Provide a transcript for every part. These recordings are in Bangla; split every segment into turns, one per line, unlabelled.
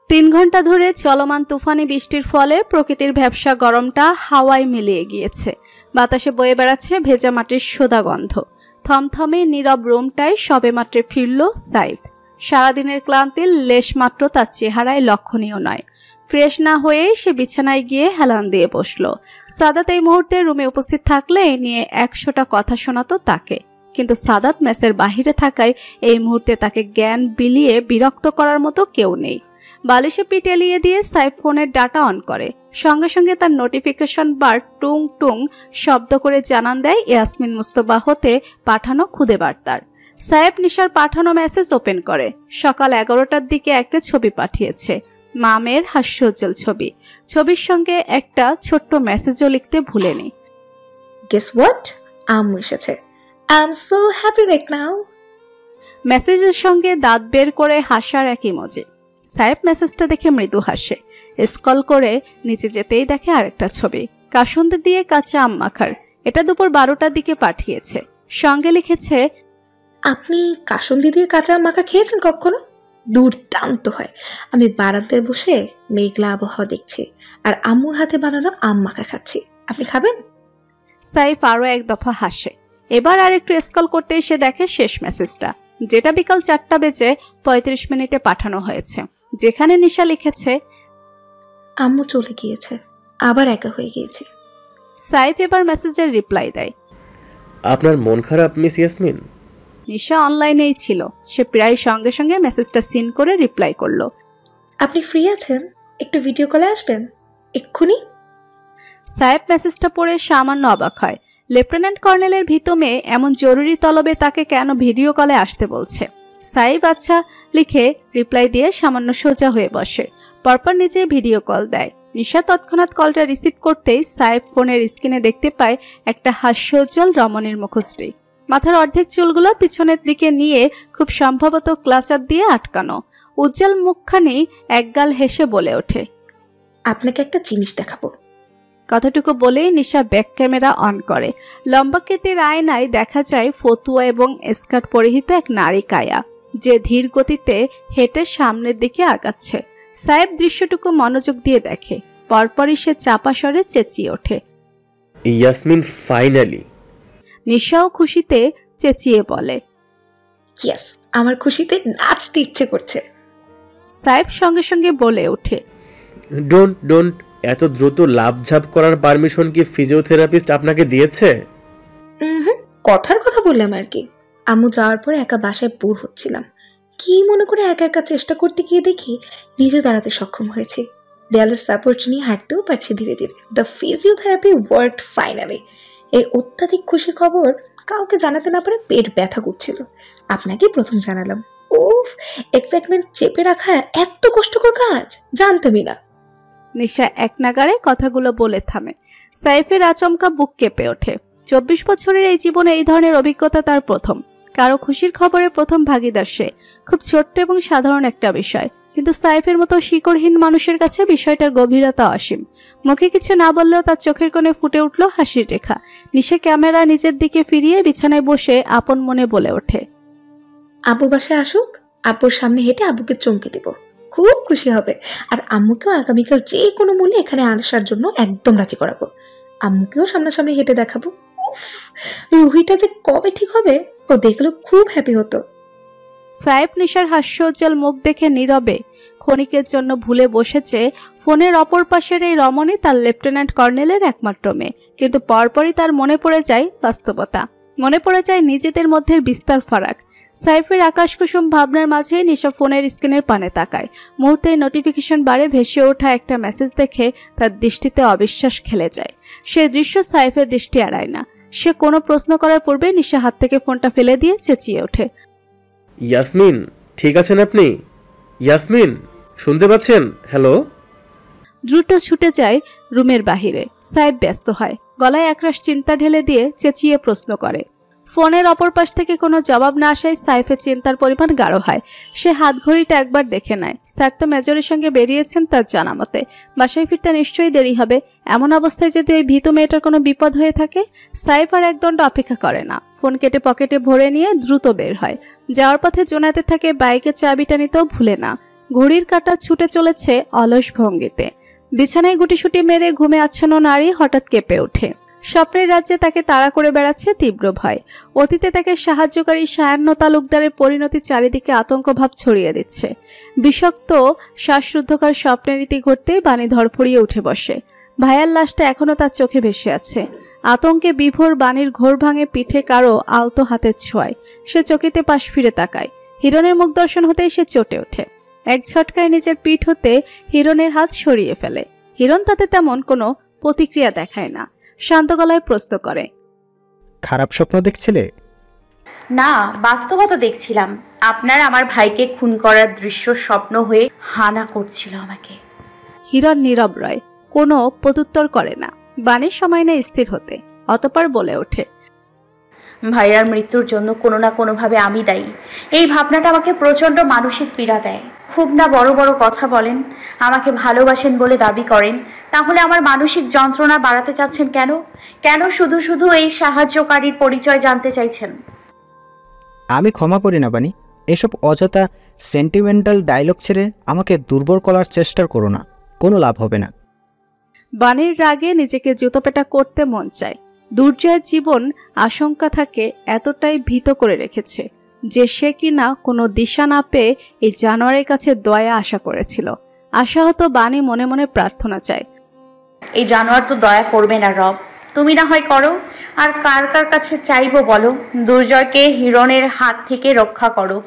3 ঘন্টা ধরে চলমান তুফানি বৃষ্টির ফলে প্রকৃতির ভ্যাপসা গরমটা হাওয়ায় মিলিয়ে গিয়েছে। বাতাসে বয়ে বেড়াচ্ছে ভেজা মাটির সোদা গন্ধ। থমথমে নীরব রুমটায় সবেমাত্র ফিরল সাইফ। সারাদিনের ক্লান্তির লেশমাত্র তার চেহারায় লক্ষণীয় নয়। ফ্রেশ না হয়েই সে বিছানায় গিয়ে হেলান দিয়ে বসল। সাদাত এই মুহূর্তে রুমে উপস্থিত থাকলে এই নিয়ে 100টা কথা শোনাতো তাকে, কিন্তু সাদাত মেসের বাহিরে থাকায় এই মুহূর্তে তাকে জ্ঞান বিলিয়ে বিরক্ত করার মতো কেউ নেই। বালিশে পিঠ এলিয়ে দিয়ে সাইফ ফোনের ডাটা অন করে। সঙ্গে সঙ্গে তার নোটিফিকেশন বার টুং টুং শব্দ করে জানান দেয় ইয়াসমিন মুস্তফা হতে পাঠানো খুদে বার্তার। সাইফ নিশার পাঠানো মেসেজ ওপেন করে। সকাল 11টার দিকে একটা ছবি পাঠিয়েছে, মামের হাস্যোজ্জ্বল ছবি। ছবির সঙ্গে একটা ছোট্ট মেসেজও লিখতে ভুলেনি।
গেস হোয়াট, আম্মু এসেছে। I am so happy right now.
মেসেজের সঙ্গে দাঁত বের করে হাসার এক ইমোজি। সাইফ মেসেজটা দেখে মৃদু হাসে। স্ক্রল করে নিচে যেতেই দেখে আরেকটা ছবি, কাসুন্দি দিয়ে কাঁচা আম মাখার। এটা দুপুর 12টার দিকে পাঠিয়েছে। সঙ্গে লিখেছে,
আপনি কাসুন্দি দিয়ে কাঁচা আম মাখা খেয়েছেন কখনো? দুর্দান্ত হয়। আমি বারান্দায় বসে মেঘলা আবহাওয়া দেখছি আর আম্মুর হাতে বানানো আম মাখা খাচ্ছি। আপনি খাবেন?
সাইফ আরো এক দফা হাসে। এবার আর একটু স্ক্রল করতে এসে দেখে শেষ মেসেজটা, যেটা বিকাল 4:35 পাঠানো হয়েছে, যেখানে নিশা লিখেছে,
আম্মু চলে গিয়েছে, আবার একা হয়ে গিয়েছে।
সাইফ এবার মেসেজের রিপ্লাই দেয়,
আপনার মন খারাপ মিস ইয়াসমিন?
নিশা অনলাইনেই ছিল। সে প্রায় সঙ্গে সঙ্গে মেসেজটা সিন করে রিপ্লাই করলো,
আপনি ফ্রি আছেন? একটু ভিডিও কলে আসবেন এক্ষুনি।
সাইফ মেসেজটা পড়ে সামান্য অবাক হয়। লেফটেন্যান্ট কর্নেলের ভিতো মেয়ে এমন জরুরি তলবে তাকে কেন ভিডিও কলে আসতে বলছে। সাইফ আচ্ছা লিখে রিপ্লাই দিয়ে সামান্য সোজা হয়ে বসে। পরপর নিজে ভিডিও কল দেয়। নিশা তৎক্ষণাৎ কলটা রিসিভ করতেই সাইফ ফোনের স্ক্রিনে দেখতে পায় একটা হাস্যোজ্জ্বল রমণীর মুখশ্রী। মাথার অর্ধেক চুলগুলো পিছনের দিকে নিয়ে খুব সম্ভবত ক্লাচার দিয়ে আটকানো। উজ্জ্বল মুখখানি একগাল হেসে বলে ওঠে,
আপনাকে একটা জিনিস দেখাবো।
কথাটুকু বলেই নিশা ব্যাক ক্যামেরা অন করে। লম্বাকৃতির আয়নায় দেখা যায় ফতুয়া এবং স্কার্ট পরিহিত এক নারী কায়া, যে ধীর গতিতে হেঁটে সামনের দিকে আগাচ্ছে। সাহেব দৃশ্যটুকু মনোযোগ দিয়ে দেখে। পরপরই সে চাপা স্বরে চেঁচিয়ে ওঠে,
ইয়াসমিন ফাইনালি।
নিশাও খুশিতে চেঁচিয়ে বলে,
ইয়েস, আমার খুশিতে নাচতে ইচ্ছে করছে।
সাহেব সঙ্গে সঙ্গে বলে ওঠে,
ডোন্ট এত দ্রুত লাভঝাপ করার পারমিশন কি ফিজিওথেরাপিস্ট আপনাকে দিয়েছে?
কথার কথা বললাম আর কি। আম্মু যাওয়ার পর একা বাসায় বোর হচ্ছিলাম। কি মনে করে একা একা চেষ্টা করতে গিয়ে দেখি নিজে দাঁড়াতে সক্ষম হয়েছি। দেয়ালের সাপোর্ট নিয়ে হাঁটতেও পারছি ধীরে ধীরে। The physiotherapy worked finally. এই অত্যাধিক খুশি খবর কাউকে জানাতে না পারে পেট ব্যথা করছিল। আপনাকে প্রথম জানালাম। উফ, এক্সাইটমেন্ট চেপে রাখা এত কষ্টকর কাজ জানতামই না।
নিশা এক নাগারে কথাগুলো বলে থামে। সাইফের আচমকা বুক কেঁপে ওঠে। 24 বছরের এই জীবনে এই ধরনের অভিজ্ঞতা তার প্রথম। কারো খুশির খবরে প্রথম ভাগিদার সে। খুব ছোট্ট এবং সাধারণ একটা বিষয়, কিন্তু সাইফের মতো শিকড়হীন মানুষের কাছে বিষয়টার গভীরতা অসীম। মুখে কিছু না বললেও তার চোখের কোণে ফুটে উঠল হাসির রেখা। নিশা ক্যামেরা নিজের দিকে ফিরিয়ে বিছানায় বসে আপন মনে বলে ওঠে,
আব্বু বাসায় আসুক, আব্বুর সামনে হেঁটে আব্বুকে চমকে দেব, খুব খুশি হবে। আর আম্মুকেও আগামীকাল যে কোনো মূল্যে এখানে আসার জন্য একদম রাজি করাবো। আম্মুকেও সামনাসামনি হেঁটে দেখাবো। উফ, রুহিটা যে কবে ঠিক হবে ও দেখলেও খুব হ্যাপি হতো।
সাইফ নিশার হাস্যোজ্জ্বল মুখ দেখে নীরবে ক্ষণিকের জন্য ভুলে বসেছে ফোনের অপর পাশের এই রমণী তার লেফটেন্যান্ট কর্নেলের একমাত্র মেয়ে। কিন্তু পরপরই তার মনে পড়ে যায় বাস্তবতা, মনে পড়ে যায় নিজেদের মধ্যে বিস্তার ফারাক। সাইফের আকাশকুসুম ভাবনার মাঝে নিশা ফোনের স্ক্রিনের পানে তাকায়। মুহূর্তে নোটিফিকেশন বারে ভেসে ওঠা একটা মেসেজ দেখে তার দৃষ্টিতে অবিশ্বাস খেলে যায়। সে দৃশ্য সাইফের দৃষ্টি এড়ায় না। সে কোনো প্রশ্ন করার পূর্বে নিশা হাত থেকে ফোনটা ফেলে দিয়ে চেঁচিয়ে ওঠে,
ইয়াসমিন ঠিক আছেন আপনি? ইয়াসমিন শুনতে পাচ্ছেন? হ্যালো।
দ্রুত ছুটে যায় রুমের বাহিরে। সাইফ ব্যস্ত হয়। গলায় একরাশ চিন্তা ঢেলে দিয়ে চেঁচিয়ে প্রশ্ন করে। ফোনের অপর পাশ থেকে কোনো জবাব না আসায় সাইফের চিন্তার পরিমাণ গাঢ় হয়। সে হাত ঘড়িটা একবার দেখে নেয়। স্যার তো মেজরের সঙ্গে বেরিয়েছেন তার জানা মতে। বাসায় ফিরতে নিশ্চয়ই দেরি হবে। এমন অবস্থায় যদি ওই ভীতু মেয়েটার কোনো বিপদ হয়ে থাকে। সাইফ আর এক দণ্ড অপেক্ষা করে না। ফোন কেটে পকেটে ভরে নিয়ে দ্রুত বের হয়। যাওয়ার পথে জোনাতে থাকে বাইকের চাবিটা নিতেও ভুলে না। ঘড়ির কাঁটা ছুটে চলেছে অলস ভঙ্গিতে। বিছানায় গুটিসুটি মেরে ঘুমে আচ্ছন্ন নারী হঠাৎ কেঁপে ওঠে। স্বপ্নের রাজ্যে তাকে তাড়া করে বেড়াচ্ছে তীব্র ভয়। অতীতে তাকে সাহায্যকারী সায়ান্ন তালুকদারের পরিণতি চারিদিকে আতঙ্কভাব ছড়িয়ে দিচ্ছে। বিষাক্ত শ্বাসরুদ্ধকর স্বপ্নের রীতি ঘটতেই বাণী ধরফড়িয়ে উঠে বসে। ভাইয়ার লাশটা এখনো তার চোখে ভেসে আছে। আতঙ্কে বিভোর বাণীর ঘোর ভাঙে পিঠে কারো আলতো হাতের ছোঁয়ায়। সে চকিতে পাশ ফিরে তাকায়। হিরণের মুখ দর্শন হতেই সে চটে ওঠে। এক ঝটকায় নিজের পিঠ হতে হিরণের হাত সরিয়ে ফেলে। হিরণ তাতে তেমন কোনো প্রতিক্রিয়া দেখায় না, শান্ত গলায় প্রশ্ন করে,
খারাপ স্বপ্ন দেখছিলে?
না, বাস্তবতা দেখছিলাম। আপনার আমার ভাইকে খুন করার দৃশ্য স্বপ্ন হয়ে হানা করছিল আমাকে।
হিরণ নীরব রয়, কোনো প্রত্যুত্তর করে না। বাণীর সময় নেই স্থির হতে। অতঃপর বলে ওঠে,
ভাইয়ার মৃত্যুর জন্য কোনো না কোনোভাবে আমি দায়ী। এই ভাবনাটা আমাকে প্রচণ্ড মানসিক পীড়া দেয়। খুব না বড় বড় কথা বলেন, আমাকে ভালোবাসেন বলে দাবি করেন, তাহলে আমার মানসিক যন্ত্রণা বাড়াতে চাচ্ছেন কেন? কেন শুধু শুধু এই সাহায্যকারীর পরিচয় জানতে চাইছেন?
আমি ক্ষমা করি না বানি। এসব অযথা সেন্টিমেন্টাল ডায়লগ ছেড়ে আমাকে দুর্বল করার চেষ্টা করো না, কোনো লাভ হবে না।
বাণীর রাগে নিজেকে জুতোপেটা করতে মন চায়। দুর্জয়ের জীবন আশঙ্কা থাকে এতটাই ভীত করে রেখেছে যে সে কিনা কোনো দিশা না পেয়ে এই জানোয়ারের কাছে দয়া আশা করেছিল। আশাহত বাণী মনে মনে প্রার্থনা চায়,
এই জানোয়ার তো দয়া করবে না রব, তুমি না হয় করো। আর কার কার কাছে চাইবো বলো? দুর্জয়কে হিরণের হাত থেকে রক্ষা করো।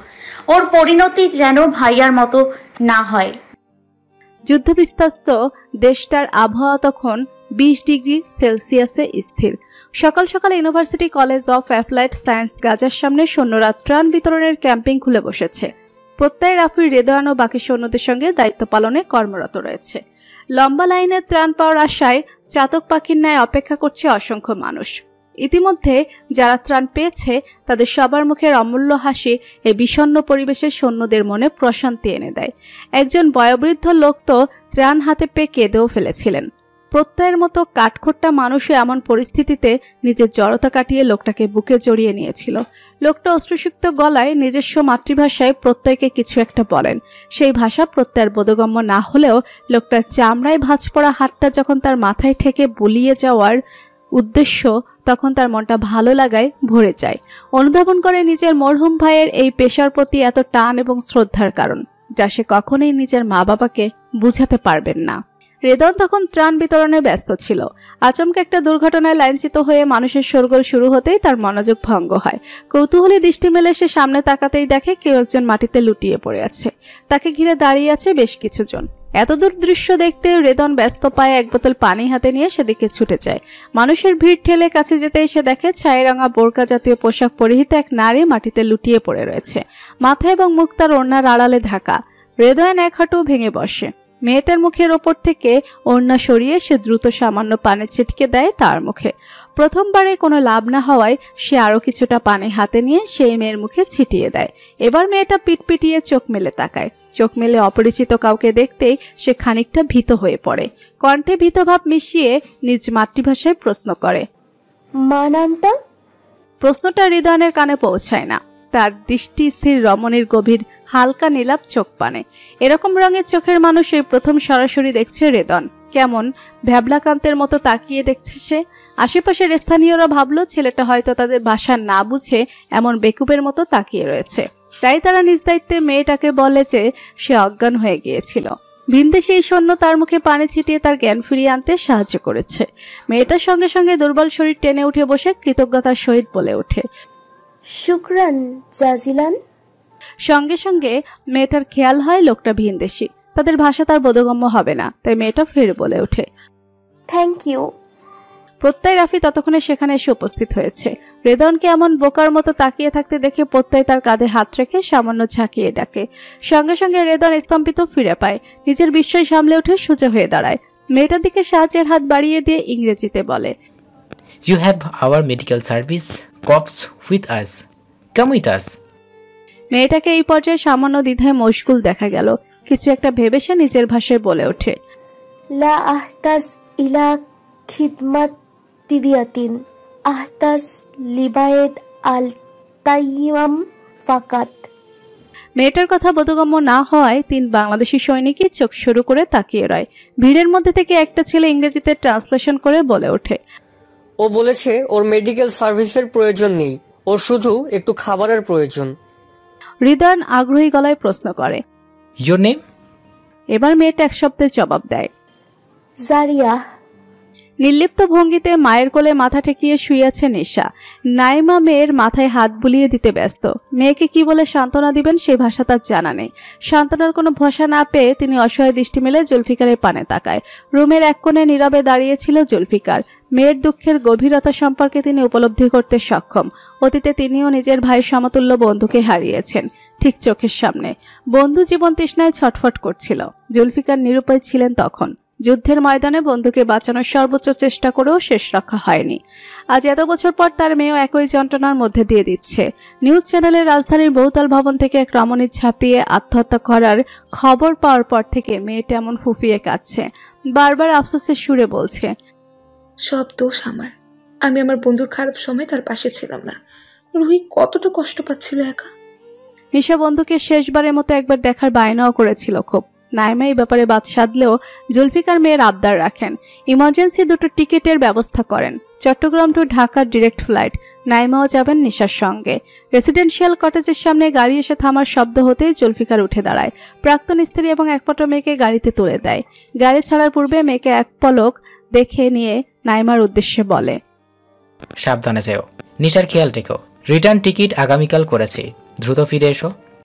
ওর পরিণতি যেন ভাইয়ার মতো না হয়।
যুদ্ধবিধ্বস্ত দেশটার আবহাওয়া তখন 20 ডিগ্রি সেলসিয়াসে স্থির। সকাল সকাল university college of applied science গাজার সামনে সৈন্যরা ত্রাণ বিতরণের ক্যাম্পিং খুলে বসেছে। প্রত্যয় রাফি, হৃদয়ান ও বাকি সৈন্যদের সঙ্গে দায়িত্ব পালনে কর্মরত রয়েছে। লম্বা লাইনে ত্রাণ পাওয়ার আশায় চাতক পাখির ন্যায় অপেক্ষা করছে অসংখ্য মানুষ। ইতিমধ্যে যারা ত্রাণ পেয়েছে তাদের সবার মুখের অমূল্য হাসি এই বিষণ্ণ পরিবেশে সৈন্যদের মনে প্রশান্তি এনে দেয়। একজন বয়োবৃদ্ধ লোক তো ত্রাণ হাতে পেয়ে কেঁদেও ফেলেছিলেন। প্রত্যয়ের মতো কাঠখোট্টা মানুষও এমন পরিস্থিতিতে নিজের জড়তা কাটিয়ে লোকটাকে বুকে জড়িয়ে নিয়েছিল। লোকটা অশ্রুসিক্ত গলায় নিজস্ব মাতৃভাষায় প্রত্যয়কে কিছু একটা বলেন। সেই ভাষা প্রত্যয়ের বোধগম্য না হলেও লোকটার চামড়ায় ভাঁজ পড়া হাতটা যখন তার মাথায় ঠেকে বুলিয়ে যাওয়ার উদ্দেশ্য, তখন তার মনটা ভালো লাগায় ভরে যায়। অনুধাবন করে নিজের মরহুম ভাইয়ের এই পেশার প্রতি এত টান এবং শ্রদ্ধার কারণ, যা সে কখনোই নিজের মা বাবাকে বুঝাতে পারবেন না। হৃদয় তখন ত্রাণ বিতরণে ব্যস্ত ছিল। আচমকা একটা দুর্ঘটনায় লাইনচ্যুত হয়ে মানুষের শোরগোল শুরু হতেই তার মনোযোগ ভঙ্গ হয়। কৌতূহলী দৃষ্টি মেলে সে সামনে তাকাতেই দেখে কেউ একজন মাটিতে লুটিয়ে পড়ে আছে। তাকে ঘিরে দাঁড়িয়ে আছে বেশ কিছুজন। এতদূর দৃশ্য দেখতে রেদন ব্যস্ত পায়ে এক বোতল পানি হাতে নিয়ে সেদিকে ছুটে যায়। মানুষের ভিড় ঠেলে কাছে যেতেই সে দেখে ছাইরাঙা বোরকা জাতীয় পোশাক পরিহিত এক নারী মাটিতে লুটিয়ে পড়ে রয়েছে। মাথা এবং মুখ তার ওড়নার আড়ালে ঢাকা। হৃদয় এক হাঁটু ভেঙে বসে। মেয়েটার মুখের ওপর থেকে ওড়না সরিয়ে সে দ্রুত সামান্য পানি ছিটকে দেয় তার মুখে। প্রথমবারে কোনো লাভ না হওয়ায় সে আরো কিছুটা পানি হাতে নিয়ে সেই মেয়ের মুখে ছিটিয়ে দেয়। এবার মেয়েটা পিটপিটিয়ে চোখ মেলে তাকায়। চোখ মেলে অপরিচিত কাউকে দেখতেই সে খানিকটা ভীত হয়ে পড়ে। কণ্ঠে ভীতভাব মিশিয়ে নিজ মাতৃভাষায় প্রশ্ন করে,
মানান্তা?
প্রশ্নটা হৃদয়ের কানে পৌঁছায় না। তার দৃষ্টি স্থির রমণীর গভীর হালকা নীলাভ চোখ পানে। এরকম রঙের চোখের মানুষের প্রথম সরাসরি দেখছে হৃদয়। কেমন ভ্যাবলাকান্তের মতো তাকিয়ে দেখছে সে। আশেপাশের স্থানীয়রা ভাবলো ছেলেটা হয়তো তাদের ভাষা না বুঝে এমন বেকুবের মতো তাকিয়ে রয়েছে। তাই তারা নিজ দায়িত্বে মেয়েটাকে বলে যে সে অজ্ঞান হয়ে গিয়েছিল। ভিনদেশী এই সৈন্য তার মুখে পানি ছিটিয়ে তার জ্ঞান ফিরিয়ে আনতে সাহায্য করেছে। মেয়েটার সঙ্গে সঙ্গে দুর্বল শরীর টেনে উঠে বসে কৃতজ্ঞতার সহিত বলে ওঠে,
শুকরান জাজিলান।
সঙ্গে সঙ্গে মেয়েটার খেয়াল হয় লোকটা ভিনদেশী, তাদের ভাষা তার বোধগম্য হবে না। তাই মেয়েটা ফের বলে ওঠে,
থ্যাংক ইউ।
প্রত্যয় রাফি ততক্ষণে সেখানে এসে উপস্থিত হয়েছে। হৃদয়কে এমন বোকার মতো তাকিয়ে থাকতে দেখে প্রত্যয় তার কাঁধে হাত রেখে সামান্য ঝাঁকিয়ে ডাকে। সঙ্গে সঙ্গে হৃদয় স্তম্ভিত ফিরে পায়। নিজের বিস্ময় সামলে উঠে সোজা হয়ে দাঁড়ায়। মেয়েটার দিকে সাহায্যের হাত বাড়িয়ে দিয়ে ইংরেজিতে বলে,
You have our medical service cops with us. Come with us.
মেয়েটাকে এই পর্যায়ে সামান্য দ্বিধায় মশগুল দেখা গেল। কিছু একটা ভেবে সে নিজের ভাষায় বলে ওঠে,
লা আহতাজ ইলা খিদমাত তিবিয়াতিন আহতাজ লিবায়েদ আল তাইয়াম ফাকাত।
মেয়েটার কথা বোধগম্য না হওয়ায় 3 বাংলাদেশি সৈনিকই চোখ শুরু করে তাকিয়ে রয়। ভিড়ের মধ্যে থেকে একটা ছেলে ইংরেজিতে ট্রান্সলেশন করে বলে ওঠে,
ও বলেছে ওর মেডিকেল সার্ভিসের প্রয়োজন নেই, ওর শুধু একটু খাবারের প্রয়োজন।
হৃদয়ন আগ্রহী গলায় প্রশ্ন করে,
ইয়োর নেম?
এবার মেয়েটা এক শব্দে জবাব দেয়,
জারিয়া।
নির্লিপ্ত ভঙ্গিতে মায়ের কোলে মাথা ঠেকিয়ে শুয়ে আছে নিশা। নাইমা মেয়ের মাথায় হাত বুলিয়ে দিতে ব্যস্ত। মেয়েকে কি বলে সান্ত্বনা দিবেন সেই ভাষা তার জানা নেই। সান্ত্বনার কোনো ভাষা না পেয়ে তিনি অসহায় দৃষ্টি মেলে জুলফিকারের পানে তাকায়। রুমের এক কোণে নীরবে দাঁড়িয়েছিল জুলফিকার। মেয়ের দুঃখের গভীরতা সম্পর্কে তিনি উপলব্ধি করতে সক্ষম। অতীতে তিনিও নিজের ভাইয়ের সমতুল্য বন্ধুকে হারিয়েছেন, ঠিক চোখের সামনে। বন্ধু জীবন তৃষ্ণায় ছটফট করছিল। জুলফিকার নিরুপায় ছিলেন তখন। যুদ্ধের ময়দানে বন্ধুকে বাঁচানোর সর্বোচ্চ চেষ্টা করেও শেষ রক্ষা হয়নি। আজ এত বছর পর তার মেয়েও একই যন্ত্রণার মধ্যে দিয়ে দিচ্ছে। নিউজ চ্যানেলের রাজধানীর বহুতল ভবন থেকে এক রমণী ঝাঁপিয়ে আত্মহত্যা করার খবর পাওয়ার পর থেকে মেয়েটা এমন ফুফিয়ে কাঁদছে। বারবার আফসোসের সুরে বলছে,
সব দোষ আমার। আমি আমার বন্ধুর খারাপ সময় তার পাশে ছিলাম না। রুহি কতটা কষ্ট পাচ্ছিল একা।
নিশা বন্ধুকে শেষবারের মতো একবার দেখার বায়নাও করেছিল খুব। নাইমা এই ব্যাপারে বাদ সাধলেও জুলফিকার মেয়ের আবদার রাখেন। ইমার্জেন্সি 2টো টিকিটের ব্যবস্থা করেন, চট্টগ্রাম টু ঢাকার ডিরেক্ট ফ্লাইট। নাইমাও যাবেন নিশার সঙ্গে। রেসিডেন্সিয়াল কটেজের সামনে গাড়ি এসে থামার শব্দ হতেই জুলফিকার উঠে দাঁড়ায়। প্রাক্তন স্ত্রী এবং একমাত্র মেয়েকে গাড়িতে তুলে দেয়। গাড়ি ছাড়ার পূর্বে মেয়েকে এক পলক দেখে নিয়ে নাইমার উদ্দেশ্যে বলে,
সাবধানে যেও, নিশার খেয়াল রেখো। রিটার্ন টিকিট আগামীকাল করেছি, দ্রুত ফিরে এসো।